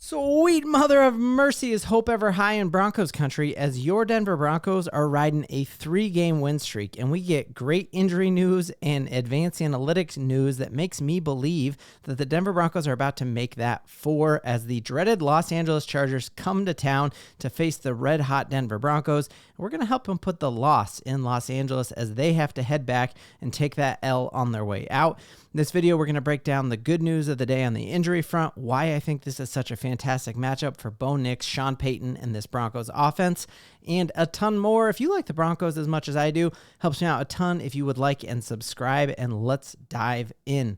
Sweet mother of mercy, is hope ever high in Broncos country as your Denver Broncos are riding a 3-game win streak, and we get great injury news and advanced analytics news that makes me believe that the Denver Broncos are about to make that 4 as the dreaded Los Angeles Chargers come to town to face the red-hot Denver Broncos. We're going to help them put the loss in Los Angeles as they have to head back and take that L on their way out. In this video, we're going to break down the good news of the day on the injury front, why I think this is such a fantastic matchup for Bo Nix, Sean Payton, and this Broncos offense, and a ton more. If you like the Broncos as much as I do, helps me out a ton if you would like and subscribe, and let's dive in.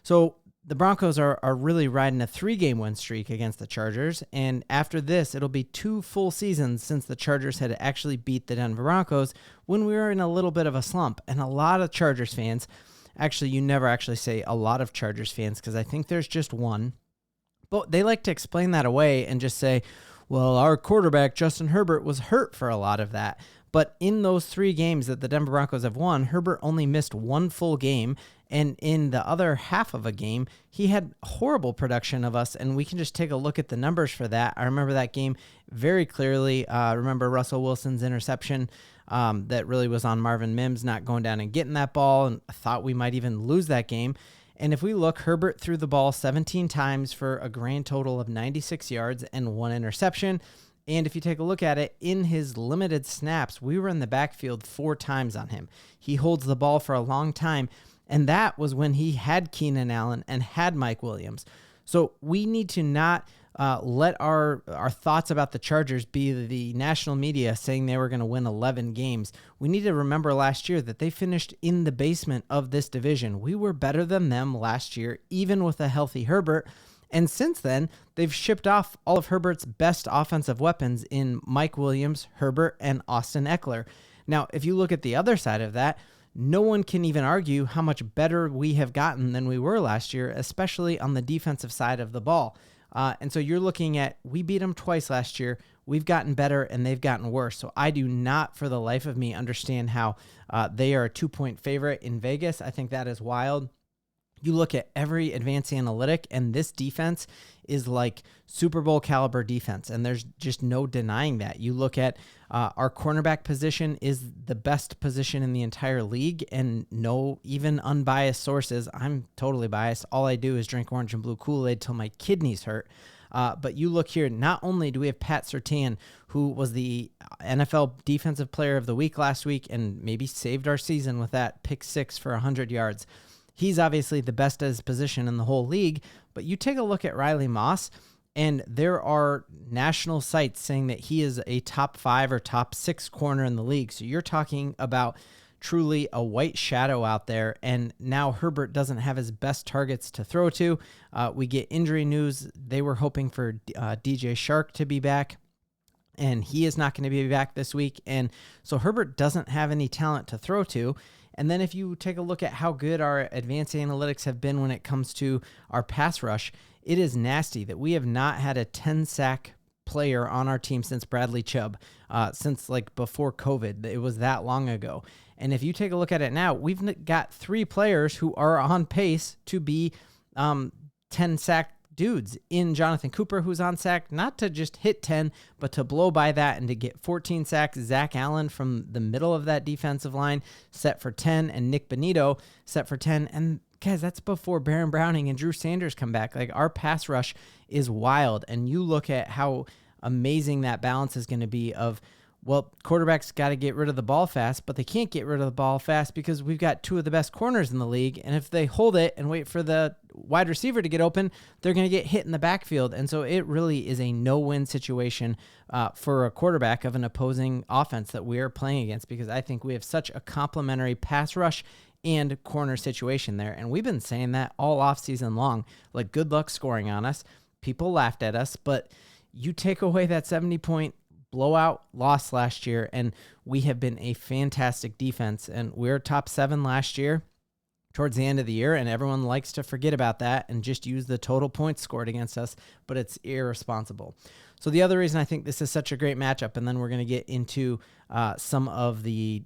So the Broncos are really riding a 3-game win streak against the Chargers, and after this, it'll be 2 full seasons since the Chargers had actually beat the Denver Broncos when we were in a little bit of a slump, and a lot of Chargers fans. Actually, you never actually say a lot of Chargers fans because I think there's just one. But they like to explain that away and just say, well, our quarterback, Justin Herbert, was hurt for a lot of that. But in those 3 games that the Denver Broncos have won, Herbert only missed 1 full game. And in the other half of a game, he had horrible production of us. And we can just take a look at the numbers for that. I remember that game very clearly. I remember Russell Wilson's interception that really was on Marvin Mims not going down and getting that ball. And I thought we might even lose that game. And if we look, Herbert threw the ball 17 times for a grand total of 96 yards and 1 interception. And if you take a look at it, in his limited snaps, we were in the backfield 4 times on him. He holds the ball for a long time, and that was when he had Keenan Allen and had Mike Williams. So we need to not let our thoughts about the Chargers be the national media saying they were going to win 11 games. We need to remember last year that they finished in the basement of this division. We were better than them last year, even with a healthy Herbert. And since then, they've shipped off all of Herbert's best offensive weapons in Mike Williams, Herbert, and Austin Ekeler. Now, if you look at the other side of that, no one can even argue how much better we have gotten than we were last year, especially on the defensive side of the ball. And so you're looking at, we beat them twice last year. We've gotten better and they've gotten worse. So I do not, for the life of me, understand how they are a 2-point favorite in Vegas. I think that is wild. You look at every advanced analytic, and this defense is like Super Bowl caliber defense, and there's just no denying that. You look at our cornerback position is the best position in the entire league, and no, even unbiased sources, I'm totally biased. All I do is drink orange and blue Kool-Aid till my kidneys hurt. But you look here, not only do we have Pat Surtain, who was the NFL Defensive Player of the Week last week and maybe saved our season with that pick 6 for 100 yards. He's obviously the best at his position in the whole league, but you take a look at Riley Moss, and there are national sites saying that he is a top 5 or top 6 corner in the league. So you're talking about truly a white shadow out there, and now Herbert doesn't have his best targets to throw to. We get injury news. They were hoping for DJ Shark to be back, and he is not going to be back this week. And so Herbert doesn't have any talent to throw to. And then if you take a look at how good our advanced analytics have been when it comes to our pass rush, it is nasty that we have not had a 10-sack player on our team since Bradley Chubb, since like before COVID. It was that long ago. And if you take a look at it now, we've got 3 players who are on pace to be 10-sack dudes in Jonathan Cooper, who's on sack, not to just hit 10, but to blow by that and to get 14 sacks. Zach Allen from the middle of that defensive line set for 10, and Nick Bonito set for 10. And guys, that's before Baron Browning and Drew Sanders come back. Like, our pass rush is wild. And you look at how amazing that balance is going to be of, well, quarterbacks got to get rid of the ball fast, but they can't get rid of the ball fast because we've got 2 of the best corners in the league. And if they hold it and wait for the wide receiver to get open, they're going to get hit in the backfield. And so it really is a no-win situation for a quarterback of an opposing offense that we are playing against, because I think we have such a complementary pass rush and corner situation there. And we've been saying that all offseason long, like, good luck scoring on us. People laughed at us, but you take away that 70-point blowout loss last year, and we have been a fantastic defense, and we're top 7 last year towards the end of the year, and everyone likes to forget about that and just use the total points scored against us, but it's irresponsible. So the other reason I think this is such a great matchup, and then we're going to get into some of the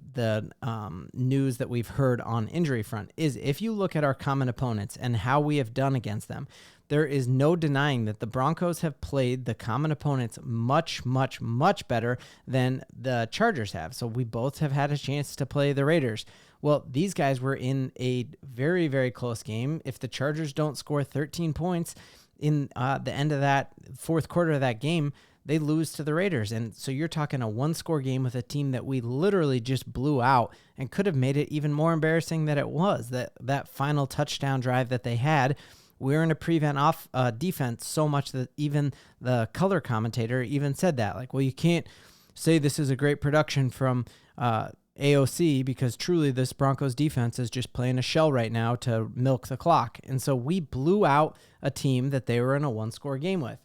news that we've heard on injury front, is if you look at our common opponents and how we have done against them, there is no denying that the Broncos have played the common opponents much, much, much better than the Chargers have. So we both have had a chance to play the Raiders. Well, these guys were in a very, very close game. If the Chargers don't score 13 points in the end of that fourth quarter of that game, they lose to the Raiders. And so you're talking a one-score game with a team that we literally just blew out and could have made it even more embarrassing than it was. That final touchdown drive that they had, we were in a prevent off defense so much that even the color commentator even said that. Like, well, you can't say this is a great production from AOC because truly this Broncos defense is just playing a shell right now to milk the clock. And so we blew out a team that they were in a one-score game with.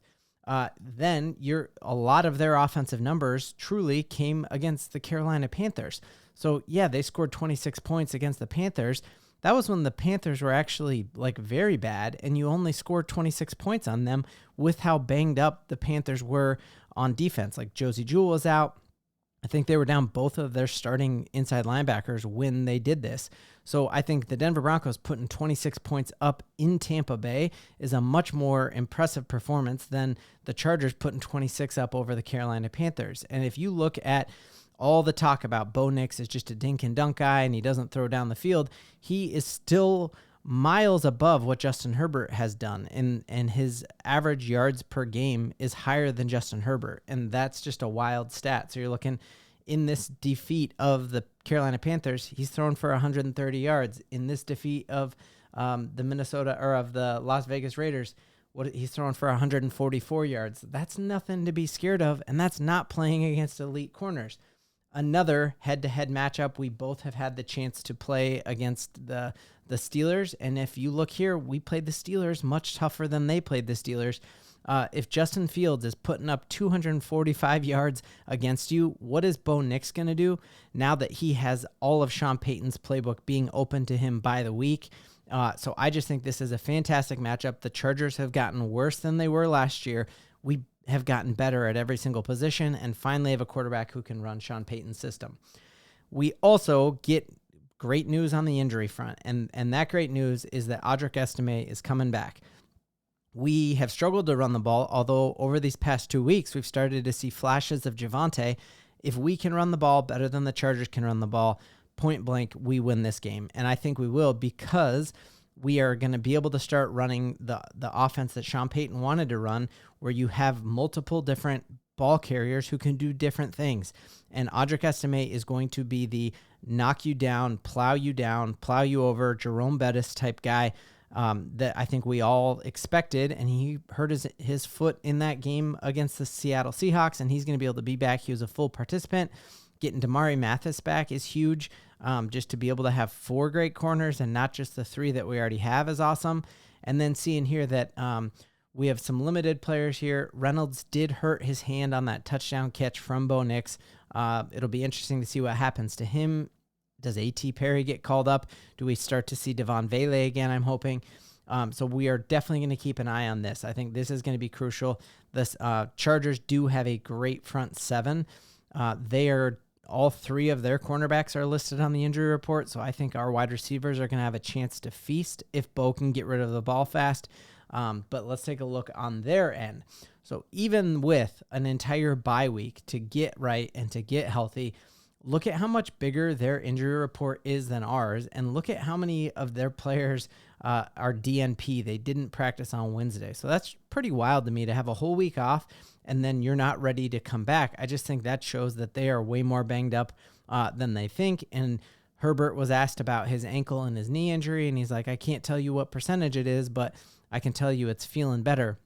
Then a lot of their offensive numbers truly came against the Carolina Panthers. So yeah, they scored 26 points against the Panthers. That was when the Panthers were actually like very bad, and you only scored 26 points on them with how banged up the Panthers were on defense. Like Josie Jewell was out. I think they were down both of their starting inside linebackers when they did this. So I think the Denver Broncos putting 26 points up in Tampa Bay is a much more impressive performance than the Chargers putting 26 up over the Carolina Panthers. And if you look at all the talk about Bo Nix is just a dink and dunk guy and he doesn't throw down the field, he is still miles above what Justin Herbert has done. And his average yards per game is higher than Justin Herbert. And that's just a wild stat. So you're looking in this defeat of the Carolina Panthers, he's thrown for 130 yards. In this defeat of the Las Vegas Raiders, he's thrown for 144 yards. That's nothing to be scared of. And that's not playing against elite corners. Another head-to-head matchup, we both have had the chance to play against the Steelers. And if you look here, we played the Steelers much tougher than they played the Steelers. If Justin Fields is putting up 245 yards against you, what is Bo Nix going to do now that he has all of Sean Payton's playbook being open to him by the week? So I just think this is a fantastic matchup. The Chargers have gotten worse than they were last year. We have gotten better at every single position and finally have a quarterback who can run Sean Payton's system. We also get great news on the injury front, and that great news is that Audric Estime is coming back. We have struggled to run the ball, although over these past 2 weeks, we've started to see flashes of Javonte. If we can run the ball better than the Chargers can run the ball, point blank, we win this game. And I think we will because we are going to be able to start running the offense that Sean Payton wanted to run, where you have multiple different ball carriers who can do different things. And Audric Estime is going to be the knock you down, plow you over, Jerome Bettis type guy that I think we all expected. And he hurt his foot in that game against the Seattle Seahawks, and he's going to be able to be back. He was a full participant. Getting Damari Mathis back is huge. Just to be able to have 4 great corners and not just the 3 that we already have is awesome. And then seeing here that we have some limited players here. Reynolds did hurt his hand on that touchdown catch from Bo Nix. It'll be interesting to see what happens to him. Does A.T. Perry get called up? Do we start to see Devon Vele again? I'm hoping. So we are definitely going to keep an eye on this. I think this is going to be crucial. The Chargers do have a great front 7. All 3 of their cornerbacks are listed on the injury report, so I think our wide receivers are going to have a chance to feast if Bo can get rid of the ball fast. But let's take a look on their end. So even with an entire bye week to get right and to get healthy, look at how much bigger their injury report is than ours, and look at how many of their players are DNP. They didn't practice on Wednesday. So that's pretty wild to me to have a whole week off and then you're not ready to come back. I just think that shows that they are way more banged up than they think. And Herbert was asked about his ankle and his knee injury, and he's like, I can't tell you what percentage it is, but I can tell you it's feeling better.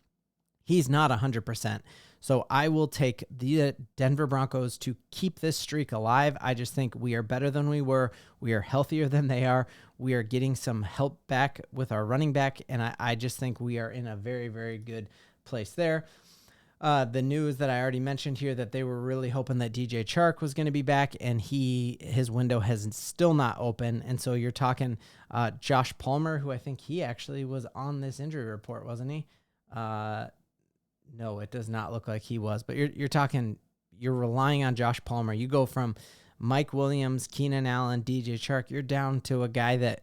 He's not 100%. So I will take the Denver Broncos to keep this streak alive. I just think we are better than we were. We are healthier than they are. We are getting some help back with our running back, and I just think we are in a very, very good place there. The news that I already mentioned here, that they were really hoping that DJ Chark was going to be back, and his window has still not open. And so you're talking Josh Palmer, who I think he actually was on this injury report, wasn't he? No, it does not look like he was. But you're relying on Josh Palmer. You go from Mike Williams, Keenan Allen, DJ Chark. You're down to a guy that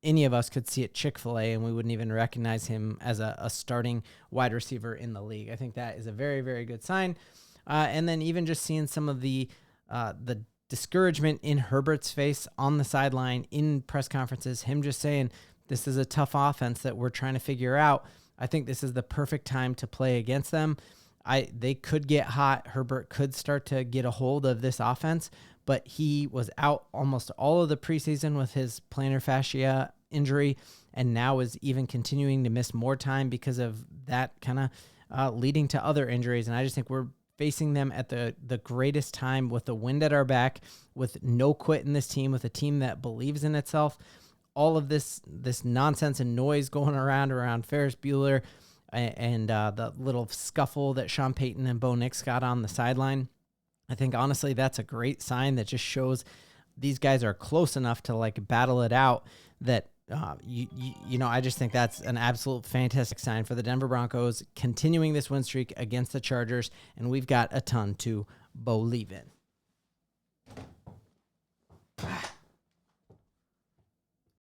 any of us could see at Chick-fil-A and we wouldn't even recognize him as a starting wide receiver in the league. I think that is a very, very good sign. And then even just seeing some of the discouragement in Herbert's face on the sideline in press conferences, him just saying, this is a tough offense that we're trying to figure out. I think this is the perfect time to play against them. They could get hot. Herbert could start to get a hold of this offense, but he was out almost all of the preseason with his plantar fascia injury, and now is even continuing to miss more time because of that kind of leading to other injuries. And I just think we're facing them at the greatest time with the wind at our back, with no quit in this team, with a team that believes in itself. All of this nonsense and noise going around Ferris Bueller and the little scuffle that Sean Payton and Bo Nix got on the sideline. I think, honestly, that's a great sign that just shows these guys are close enough to like battle it out that, I just think that's an absolute fantastic sign for the Denver Broncos continuing this win streak against the Chargers. And we've got a ton to believe in.